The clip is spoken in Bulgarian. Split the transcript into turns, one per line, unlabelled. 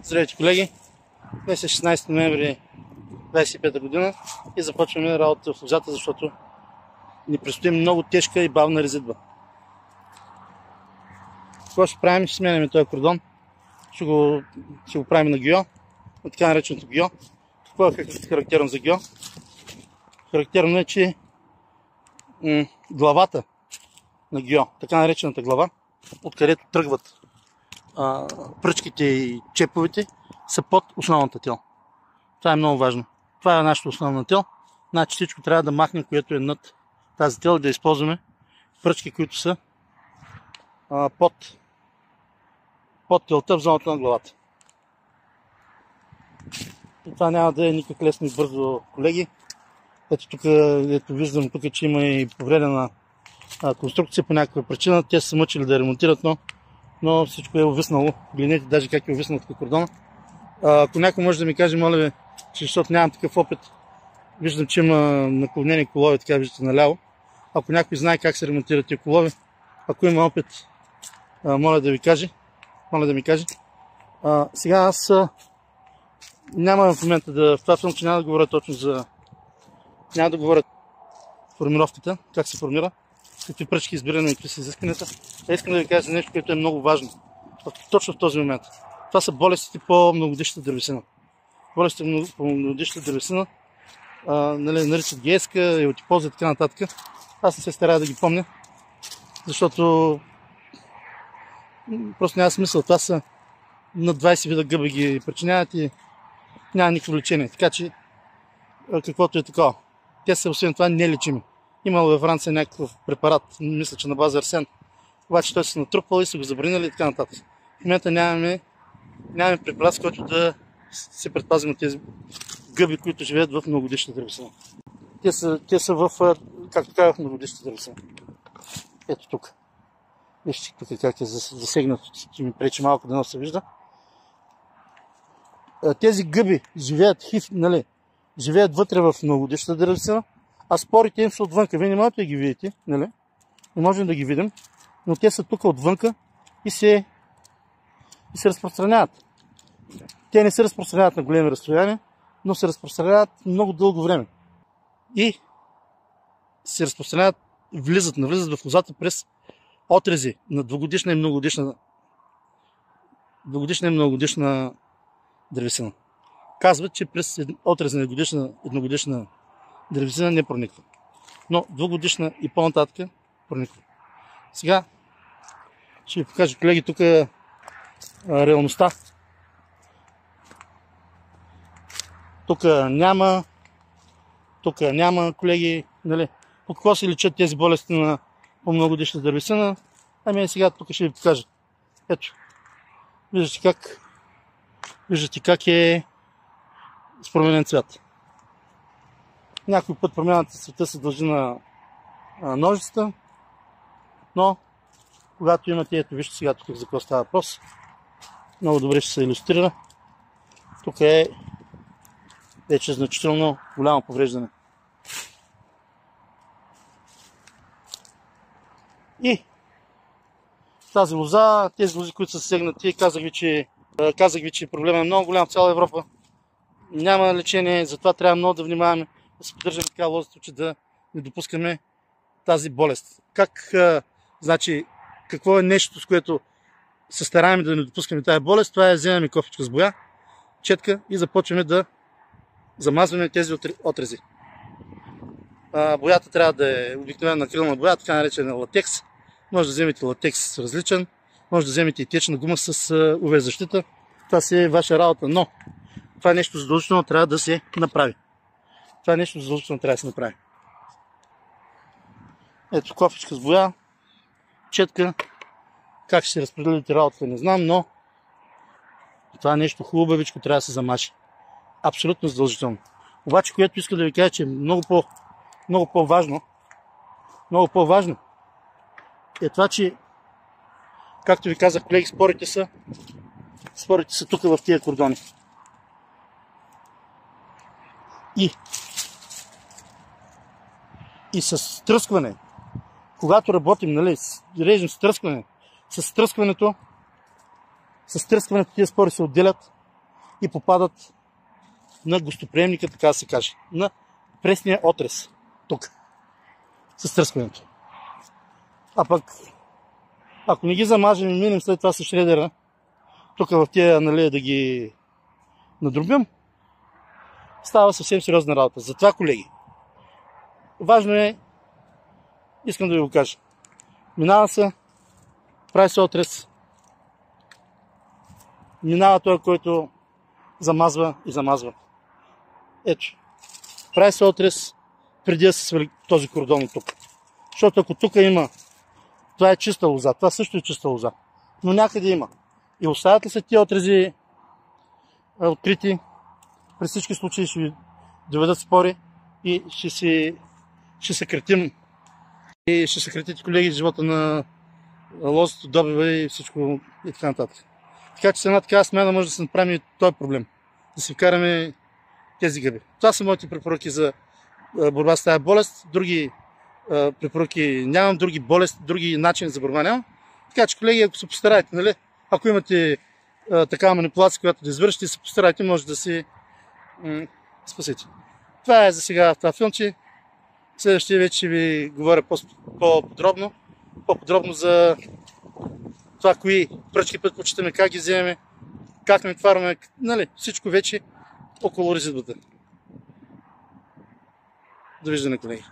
Здравейте, колеги! Днес е 16 ноември 2025 година и започваме работа в лозята, защото ни предстои много тежка и бавна резидба. Какво ще правим? Ще сменяме този кордон. Ще го правим на гио, на така нареченото гио. Какво е характерно за гио? Характерно е, че главата на гио, така наречената глава, откъдето тръгват пръчките и чеповете, са под основната тел. Това е много важно. Това е нашата основна тел. Значи всичко трябва да махнем, което е над тази тел и да използваме пръчки, които са под телта в зоната на главата. И това няма да е никак лесно и бързо, колеги. Ето тук, виждам, че има и повредена конструкция по някаква причина. Те са мъчили да ремонтират, но всичко е увиснало. Гледнете даже как е увиснал тук кордона. Ако някой може да ми каже, моля ви, че защото нямам такъв опит, виждам, че има наклонени колови, така виждате наляво. Ако някой знае как се ремонтират тези колови, ако има опит, моля да ви каже. Сега аз няма в момента в това филм, че няма да говоря точно за... Няма да говоря формировката, как се формира, какви пръчки избираме и какви са изискванията. Искам да ви кажа нещо, което е много важно. Точно в този момент. Това са болестите по многогодишната дървесина. Болестите по многогодишната дървесина наричат гейска, еутипоза и така нататък. Аз не се старая да ги помня, защото просто няма смисъл. Това са над 20 вида гъби ги причиняват и няма никакво лечение. Така че каквото е такова. Те са освен това нелечими. Имало във Франция някакъв препарат, мисля, че на база арсен. Обаче той се натрупал и са го забранили и така нататък. В момента нямаме препарат, с който да се предпазим от тези гъби, които живеят в многогодишната дървесина. Те са в, както казах, многогодишната дървесина. Ето тук. Вижте тук как е засегнато, че ми пречи малко да не се вижда. Тези гъби живеят вътре в многогодишната дървесина, а спорите им са отвънка. Вие не можете да ги видите, нали? Не можем да ги видим, но те са тук отвънка и се разпространяват. Те не се разпространяват на големи разстояния, но се разпространяват много дълго време. И се разпространяват, навлизат в лозата през отрези на двугодишна и многогодишна дървесина. Казват, че през отрези на едногодишна дървесина не прониква. Но двугодишна и по-нататък прониква. Сега ще ви покажа, колеги, тук реалността. Тук няма, колеги, нали? По какво се лечат тези болести по многогодишна дървесина? Ами сега тук ще ви покажа. Ето, виждате как е с променен цвят. Някой път промяната в цвета се дължи на ножицата, но когато имате, ето вижте сега тук за какво става въпрос, много добре ще се илюстрира. Тук е вече значително голямо повреждане. И тази лоза, тези лози, които са сегнати, казах ви, че проблемът е много голям в цяла Европа. Няма лечение, затова трябва много да внимаваме да се поддържаме така лозата, че да не допускаме тази болест. Какво е нещо, с което се стараем да не допускаме тази болест? Това е вземаме кофичка с боя, четка и започваме да замазваме тези отрези. Боята трябва да е обикновена акрилна боя, така наречена латекс. Може да вземете латекс различен, може да вземете и течна гума с UV защита. Това си е ваша работа, но това нещо задължително трябва да се направи. Ето кофичка с боя, четка. Как ще се разпределите работата, не знам, но това нещо хубавичко трябва да се замаши. Абсолютно задължително. Обаче, което иска да ви кажа, че е много по-важно е това, че, както ви казах, колеги, спорите са тук в тия кордони. И с тръскване, когато работим, нали, режем с тръскването тия спори се отделят и попадат на гостоприемника, така да се каже, на пресния отрез, тук, с тръскването. А пък, ако не ги замажем и минем след това с шредера, тук в тия, нали, да ги надробим, става съвсем сериозна работа. Затова, колеги, важно е, искам да ви го кажа, минава се, прави се отрез, минава той, който замазва и замазва. Ето, прави се отрез преди да се свали този кордон от тук. Защото ако тук има, това е чиста лоза, това също е чиста лоза, но някъде има. И оставят ли се тия отрези открити, при всички случаи ще ви доведат спори и ще съкратим и ще съкратите, колеги, живота на лозето, добива и всичко и така нататък. Така че с една такава смяна може да се направим и този проблем. Да си вкараме тези гъби. Това са моите препоръки за борба с тази болест. Други препоръки нямам, други начини за борба нямам. Така че, колеги, ако се постараете, нали, ако имате такава манипулация, която да извършите, се постарайте, може да си спасите. Това е за сега в това филмче. Следващия вече ще ви говоря по-подробно за това, кои пръчки предпочитаме, как ги вземем, как не тварваме, нали, всичко вече около резидбата. Довиждане, колеги.